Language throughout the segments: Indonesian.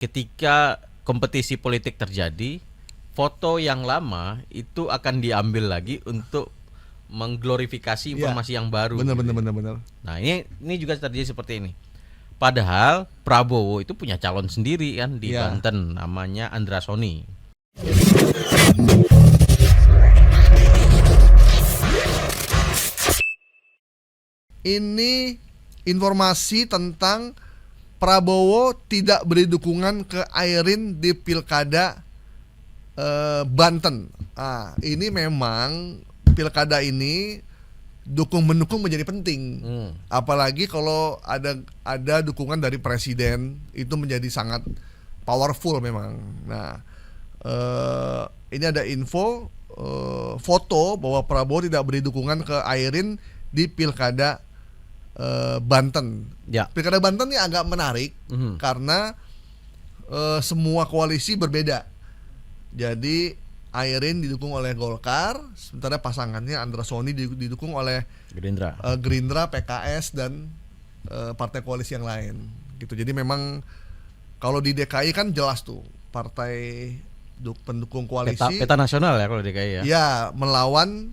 Ketika kompetisi politik terjadi, foto yang lama itu akan diambil lagi untuk mengglorifikasi informasi yang baru. Benar. Nah, ini juga terjadi seperti ini. Padahal Prabowo itu punya calon sendiri kan di Banten, namanya Andra Soni. Ini informasi tentang Prabowo tidak beri dukungan ke Airin di Pilkada Banten. Ini memang pilkada ini mendukung menjadi penting. Apalagi kalau ada dukungan dari presiden, itu menjadi sangat powerful memang. Nah, ini ada info foto bahwa Prabowo tidak beri dukungan ke Airin di Pilkada Banten. Pilkada Banten ini agak menarik karena semua koalisi berbeda. Jadi Airin didukung oleh Golkar, sementara pasangannya Andra Soni didukung oleh Gerindra, PKS dan partai koalisi yang lain. Gitu. Jadi memang kalau di DKI kan jelas tuh partai pendukung koalisi peta nasional ya kalau DKI ya. Ya, melawan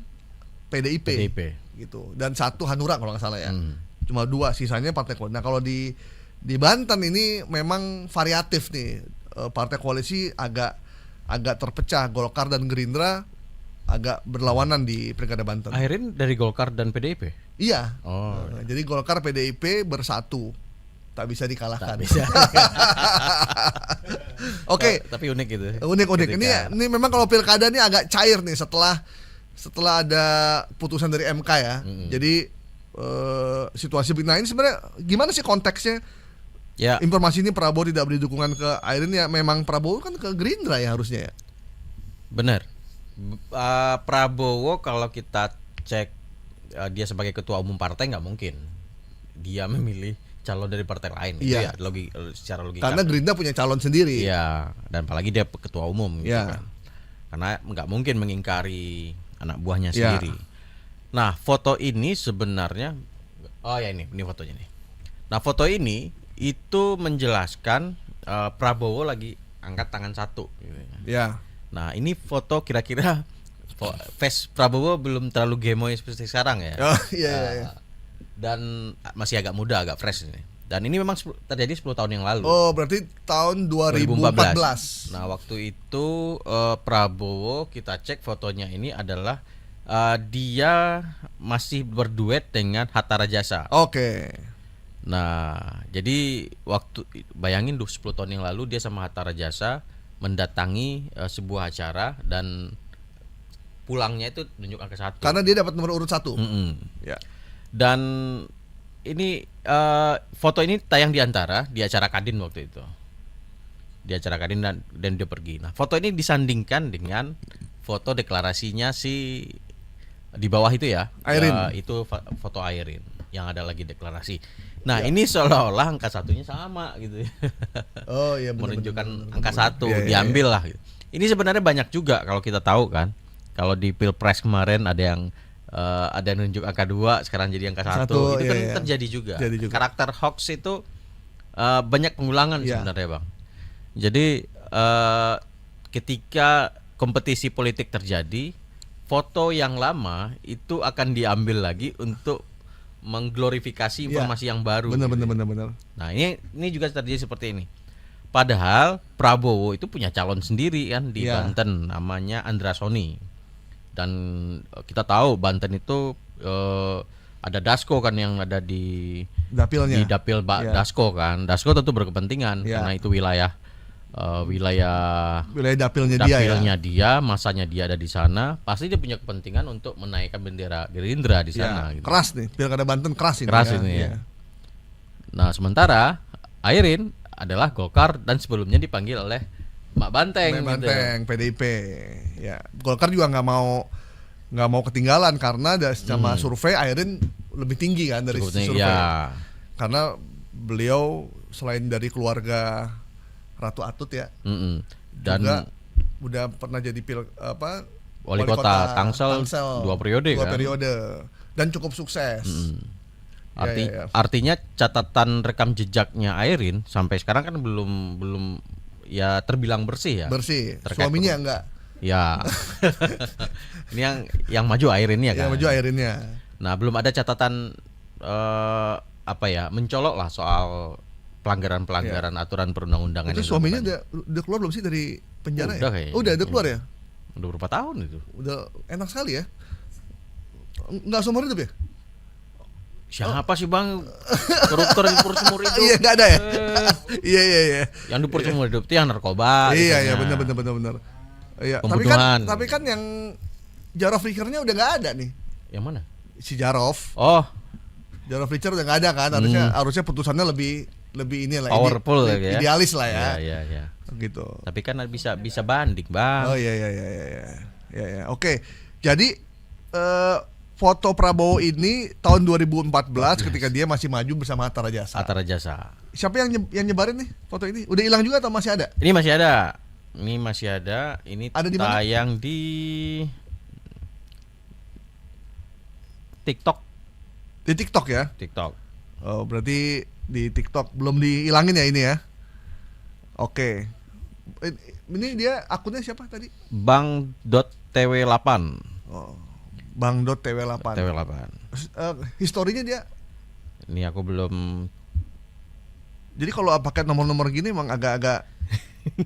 PDIP. Gitu. Dan satu Hanura kalau nggak salah ya. Cuma 2, sisanya partai koalisi. Nah, kalau di Banten ini memang variatif nih. Partai koalisi agak terpecah. Golkar dan Gerindra agak berlawanan di Pilkada Banten. Airin dari Golkar dan PDIP? Iya. Jadi Golkar PDIP bersatu. Tak bisa dikalahkan. Tak bisa. Oke. Tapi unik gitu. Unik. Ini memang kalau pilkada ini agak cair nih setelah ada putusan dari MK ya. Jadi situasi begini ini sebenarnya gimana sih konteksnya? Ya. Informasi ini Prabowo tidak beri dukungan ke Airin, ya memang Prabowo kan ke Gerindra ya harusnya ya. Benar. Prabowo kalau kita cek dia sebagai ketua umum partai nggak mungkin dia memilih calon dari partai lain. Itu ya secara logika. Karena Gerindra punya calon sendiri. Iya, dan apalagi dia ketua umum gitu kan. Karena nggak mungkin mengingkari anak buahnya sendiri. Nah, foto ini sebenarnya ini fotonya nih. Nah, foto ini itu menjelaskan Prabowo lagi angkat tangan satu gitu ya. Nah, ini foto kira-kira face Prabowo belum terlalu gemoy seperti sekarang ya. Dan masih agak muda, agak fresh ini. Dan ini memang terjadi 10 tahun yang lalu. Oh, berarti tahun 2014. Nah, waktu itu Prabowo, kita cek fotonya ini adalah dia masih berduet dengan Hatta Rajasa. Oke. Nah, jadi bayangin 10 tahun yang lalu dia sama Hatta Rajasa mendatangi sebuah acara dan pulangnya itu nunjuk angka 1. Karena dia dapat nomor urut 1. Ya. Dan ini foto ini tayang di acara Kadin waktu itu. Di acara Kadin dan dia pergi. Nah, foto ini disandingkan dengan foto deklarasinya di bawah itu ya. Airin. Itu foto Airin yang ada lagi deklarasi. Nah, ini seolah-olah angka 1-nya sama gitu. Oh iya, menunjukkan angka 1 diambil lah gitu. Ini sebenarnya banyak juga kalau kita tahu kan. Kalau di Pilpres kemarin ada yang nunjuk angka 2 sekarang jadi angka 1. Itu kan terjadi juga. Karakter hoax itu banyak pengulangan sebenarnya, Bang. Jadi ketika kompetisi politik terjadi, foto yang lama itu akan diambil lagi untuk mengglorifikasi informasi yang baru. Benar. Nah, ini juga terjadi seperti ini. Padahal Prabowo itu punya calon sendiri kan di Banten, namanya Andra Soni. Dan kita tahu Banten itu ada Dasko kan yang ada di dapilnya. Di dapil Dasko kan. Dasko tentu berkepentingan karena itu wilayah dapilnya dia, masanya dia ada di sana, pasti dia punya kepentingan untuk menaikkan bendera Gerindra di sana. Gitu. Keras nih, Pilkada Banten keras ini. Ya. Nah, sementara Airin adalah Golkar dan sebelumnya dipanggil oleh Mbak Banteng. PDIP. Ya, Golkar juga nggak mau ketinggalan karena sama survei Airin lebih tinggi kan dari survei. Karena beliau selain dari keluarga Ratu Atut ya, dan juga udah pernah jadi wali kota Tangsel 2 periode dan cukup sukses. Artinya catatan rekam jejaknya Airin sampai sekarang kan belum ya terbilang bersih ya. Bersih. Suaminya enggak. Ya. Ini yang maju Airinnya kan. Yang maju Airinnya. Nah, belum ada catatan mencolok lah soal pelanggaran aturan perundang-undangan. Itu suaminya udah keluar belum sih dari penjara? Udah ya? Udah keluar ya? Udah berapa tahun itu? Udah enak sekali ya. Enggak seumur hidup ya? Siapa sih bang koruptor di seumur hidup? Iya nggak ada ya. Iya. Yang di seumur hidup itu yang narkoba. Iya benar. Iya. Tapi kan yang Jarov Lichernya udah nggak ada nih. Yang mana? Si Jarov. Oh. Jarov Licher udah nggak ada kan? Harusnya putusannya lebih ini lah. Powerful ya. Idealis lah ya. Iya. Gitu. Tapi kan bisa banding bang. Oh iya. Oke. Jadi foto Prabowo ini tahun 2014 ketika dia masih maju bersama Hatta Rajasa. Siapa yang nyebarin nih foto ini? Udah hilang juga atau masih ada? Ini masih ada. Ini ada di mana? Tayang di TikTok. Di TikTok ya? TikTok. Oh, berarti di TikTok belum dihilangin ya ini ya? Oke. Ini dia akunnya siapa tadi? Bang.tw8. Oh. Bang.tw8. Historinya dia? Ini aku belum. Jadi kalau pakai nomor-nomor gini emang agak-agak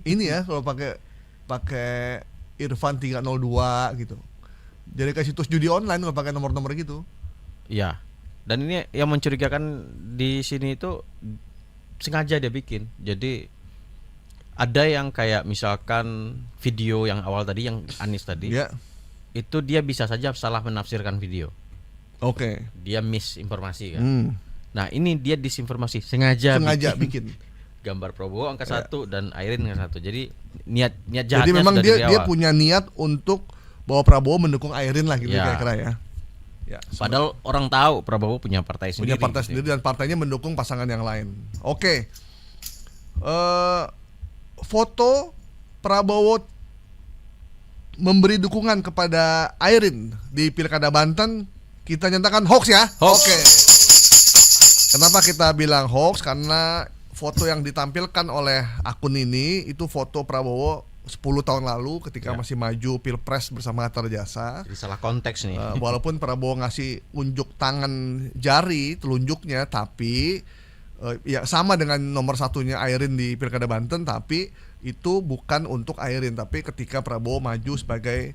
ini ya, kalau pakai Irfan 302 gitu. Jadi kayak situs judi online kalau pakai nomor-nomor gitu. Iya. Dan ini yang mencurigakan di sini itu sengaja dia bikin. Jadi ada yang kayak misalkan video yang awal tadi yang Anies tadi. Iya. Itu dia bisa saja salah menafsirkan video. Oke. Dia misinformasi kan. Nah ini dia disinformasi sengaja bikin gambar Prabowo angka 1 dan Airin angka 1. Jadi niat jahatnya. Jadi memang dia punya niat untuk bahwa Prabowo mendukung Airin lah gitu kira-kira ya. Padahal orang tahu Prabowo punya partai sendiri. Dan partainya mendukung pasangan yang lain. Oke. Foto Prabowo memberi dukungan kepada Airin di Pilkada Banten kita nyatakan hoax ya. Oke. Kenapa kita bilang hoax? Karena foto yang ditampilkan oleh akun ini itu foto Prabowo 10 tahun lalu ketika masih maju Pilpres bersama Hatta Rajasa. Jadi salah konteks nih. Walaupun Prabowo ngasih unjuk tangan jari telunjuknya, tapi ya sama dengan nomor satunya Airin di Pilkada Banten, tapi itu bukan untuk Airin, tapi ketika Prabowo maju sebagai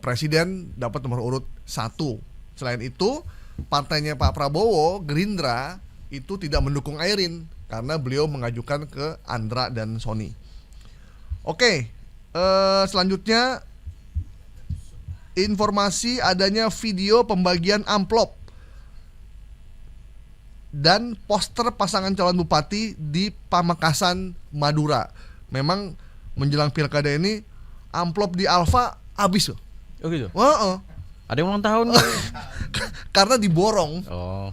presiden dapat nomor urut 1. Selain itu, partainya Pak Prabowo, Gerindra, itu tidak mendukung Airin karena beliau mengajukan ke Andra dan Sony. Oke, selanjutnya informasi adanya video pembagian amplop dan poster pasangan calon bupati di Pamekasan, Madura. Memang menjelang pilkada ini amplop di Alfa habis loh. Oh gitu. Ada yang ulang tahun. Karena diborong. Oh.